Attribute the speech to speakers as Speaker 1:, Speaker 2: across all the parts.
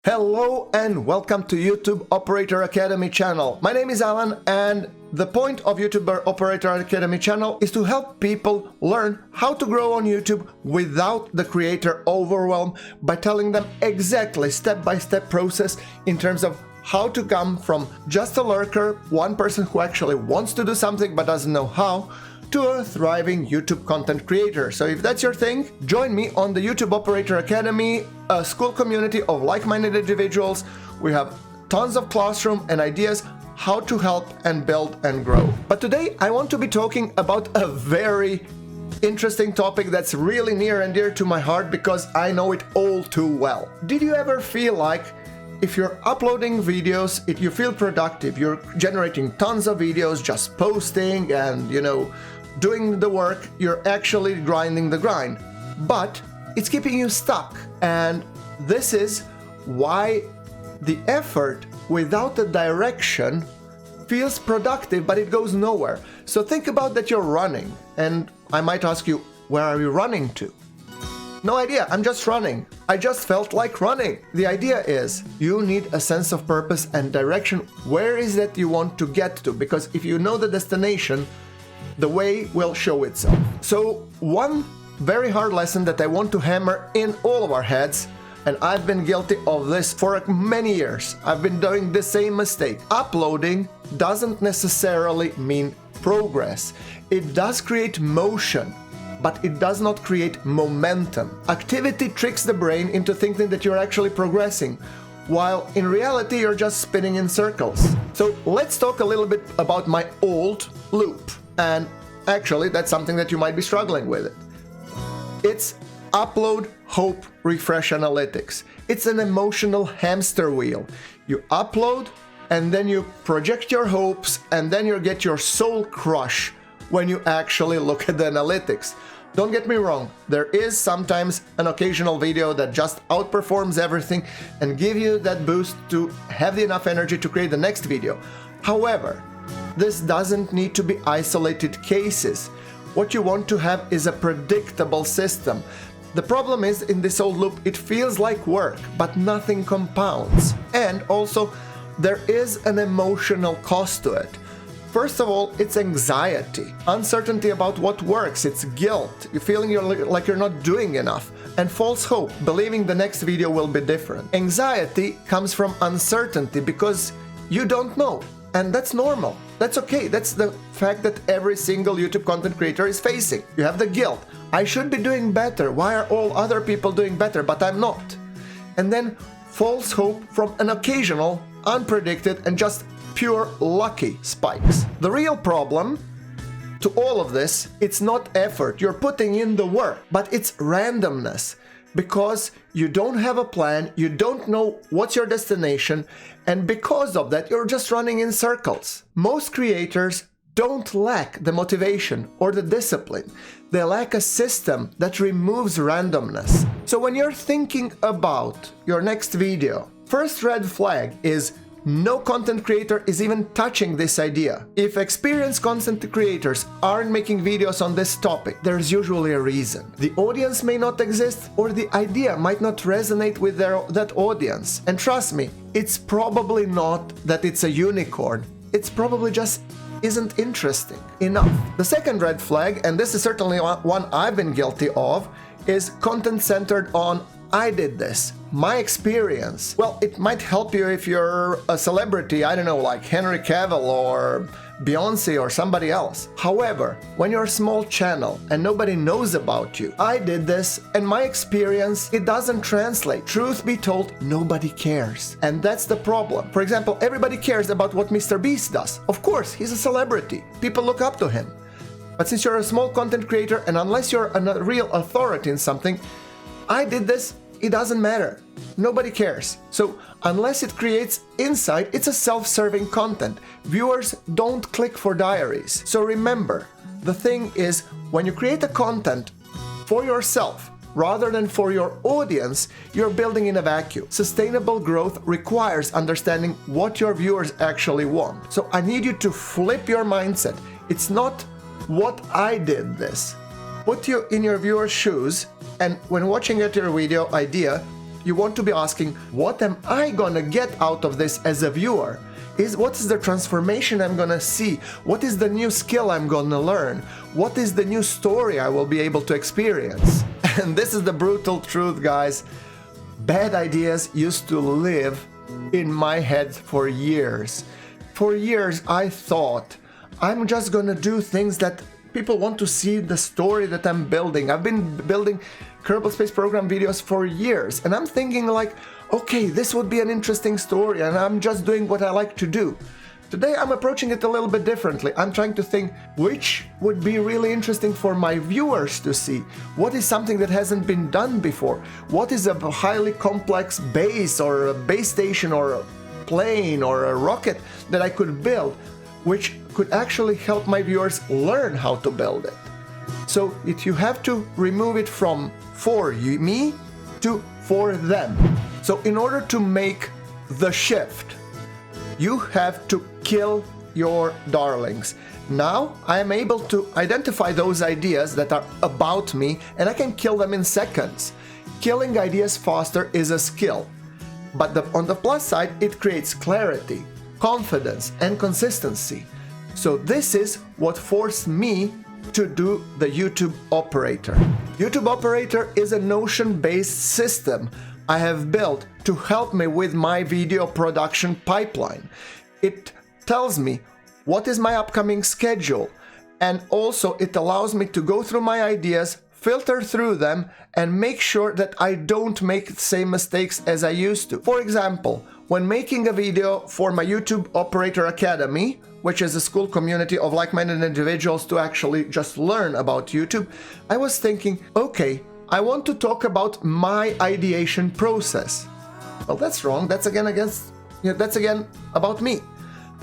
Speaker 1: Hello and welcome to YouTube Operator Academy channel. My name is Alan and the point of YouTube Operator Academy channel is to help people learn how to grow on YouTube without the creator overwhelm by telling them exactly step-by-step process in terms of how to come from just a lurker, one person who actually wants to do something but doesn't know how, to a thriving YouTube content creator. So if that's your thing, join me on the YouTube Operator Academy, a school community of like-minded individuals. We have tons of classroom and ideas how to help and build and grow. But today I want to be talking about a very interesting topic that's really near and dear to my heart because I know it all too well. Did you ever feel like if you're uploading videos, you feel productive, you're generating tons of videos, just posting and, doing the work, you're actually grinding the grind, but it's keeping you stuck. And this is why the effort without a direction feels productive, but it goes nowhere. So think about that you're running, and I might ask you, where are you running to? No idea, I'm just running. I just felt like running. The idea is you need a sense of purpose and direction. Where is that you want to get to? Because if you know the destination, the way will show itself. So one very hard lesson that I want to hammer in all of our heads, and I've been guilty of this for many years. I've been doing the same mistake. Uploading doesn't necessarily mean progress. It does create motion, but it does not create momentum. Activity tricks the brain into thinking that you're actually progressing, while in reality you're just spinning in circles. So let's talk a little bit about my old loop. And actually, that's something that you might be struggling with. It's upload, hope, refresh analytics. It's an emotional hamster wheel. You upload, and then you project your hopes, and then you get your soul crush when you actually look at the analytics. Don't get me wrong, there is sometimes an occasional video that just outperforms everything and give you that boost to have enough energy to create the next video. However, this doesn't need to be isolated cases. What you want to have is a predictable system. The problem is, in this old loop, it feels like work, but nothing compounds. And also, there is an emotional cost to it. First of all, it's anxiety, uncertainty about what works, it's guilt, you're feeling like you're not doing enough, and false hope, believing the next video will be different. Anxiety comes from uncertainty because you don't know. And that's normal. That's okay. That's the fact that every single YouTube content creator is facing. You have the guilt. I should be doing better. Why are all other people doing better, but I'm not? And then false hope from an occasional, unpredicted, and just pure lucky spikes. The real problem to all of this, it's not effort. You're putting in the work, but it's randomness. Because you don't have a plan, you don't know what's your destination, and because of that, you're just running in circles. Most creators don't lack the motivation or the discipline. They lack a system that removes randomness. So when you're thinking about your next video, first red flag is no content creator is even touching this idea. If experienced content creators aren't making videos on this topic, there's usually a reason. The audience may not exist, or the idea might not resonate with that audience. And trust me, it's probably not that it's a unicorn. It's probably just isn't interesting enough. The second red flag, and this is certainly one I've been guilty of, is content centered on I did this, my experience. Well, it might help you if you're a celebrity, I don't know, like Henry Cavill or Beyonce or somebody else. However, when you're a small channel and nobody knows about you, I did this and my experience, it doesn't translate. Truth be told, nobody cares. And that's the problem. For example, everybody cares about what Mr. Beast does. Of course, he's a celebrity. People look up to him. But since you're a small content creator and unless you're a real authority in something, I did this, it doesn't matter. Nobody cares. So unless it creates insight, it's a self-serving content. Viewers don't click for diaries. So remember, the thing is, when you create a content for yourself rather than for your audience, you're building in a vacuum. Sustainable growth requires understanding what your viewers actually want. So I need you to flip your mindset. It's not what I did this. Put you in your viewer's shoes, and when watching at your video idea, you want to be asking, what am I gonna get out of this as a viewer? What is the transformation I'm gonna see? What is the new skill I'm gonna learn? What is the new story I will be able to experience? And this is the brutal truth, guys. Bad ideas used to live in my head for years. For years I thought, I'm just gonna do things that people want to see, the story that I'm building. I've been building Kerbal Space Program videos for years, and I'm thinking like, okay, this would be an interesting story, and I'm just doing what I like to do. Today I'm approaching it a little bit differently. I'm trying to think which would be really interesting for my viewers to see. What is something that hasn't been done before? What is a highly complex base or a base station or a plane or a rocket that I could build, which could actually help my viewers learn how to build it? So you have to remove it from for me to for them. So in order to make the shift, you have to kill your darlings. Now I am able to identify those ideas that are about me, and I can kill them in seconds. Killing ideas faster is a skill, but on the plus side, it creates clarity, confidence, and consistency. So this is what forced me to do the YouTube Operator. YouTube Operator is a Notion-based system I have built to help me with my video production pipeline. It tells me what is my upcoming schedule, and also it allows me to go through my ideas, filter through them, and make sure that I don't make the same mistakes as I used to. For example, when making a video for my YouTube Operator Academy, which is a school community of like-minded individuals to actually just learn about YouTube, I was thinking, okay, I want to talk about my ideation process. Well, that's wrong. That's again about me.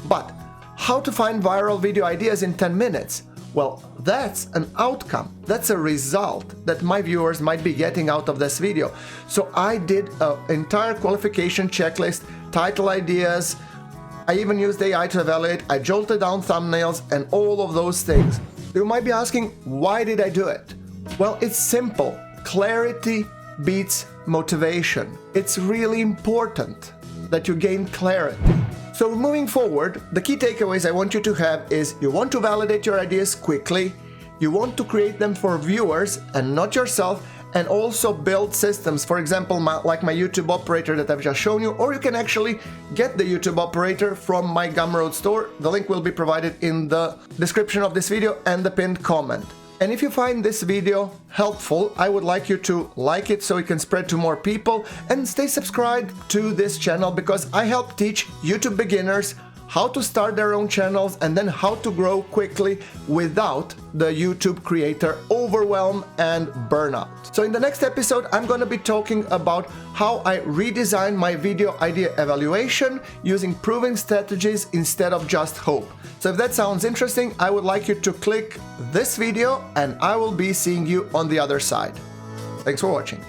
Speaker 1: But how to find viral video ideas in 10 minutes? Well, that's an outcome. That's a result that my viewers might be getting out of this video. So I did an entire qualification checklist, title ideas. I even used AI to evaluate. I jolted down thumbnails and all of those things. You might be asking, why did I do it? Well, it's simple. Clarity beats motivation. It's really important that you gain clarity. So moving forward, the key takeaways I want you to have is you want to validate your ideas quickly, you want to create them for viewers and not yourself, and also build systems, for example, like my YouTube Operator that I've just shown you, or you can actually get the YouTube Operator from my Gumroad store. The link will be provided in the description of this video and the pinned comment. And if you find this video helpful, I would like you to like it so it can spread to more people, and stay subscribed to this channel because I help teach YouTube beginners how to start their own channels and then how to grow quickly without the YouTube creator overwhelm and burnout. So in the next episode, I'm going to be talking about how I redesign my video idea evaluation using proven strategies instead of just hope. So if that sounds interesting, I would like you to click this video and I will be seeing you on the other side. Thanks for watching.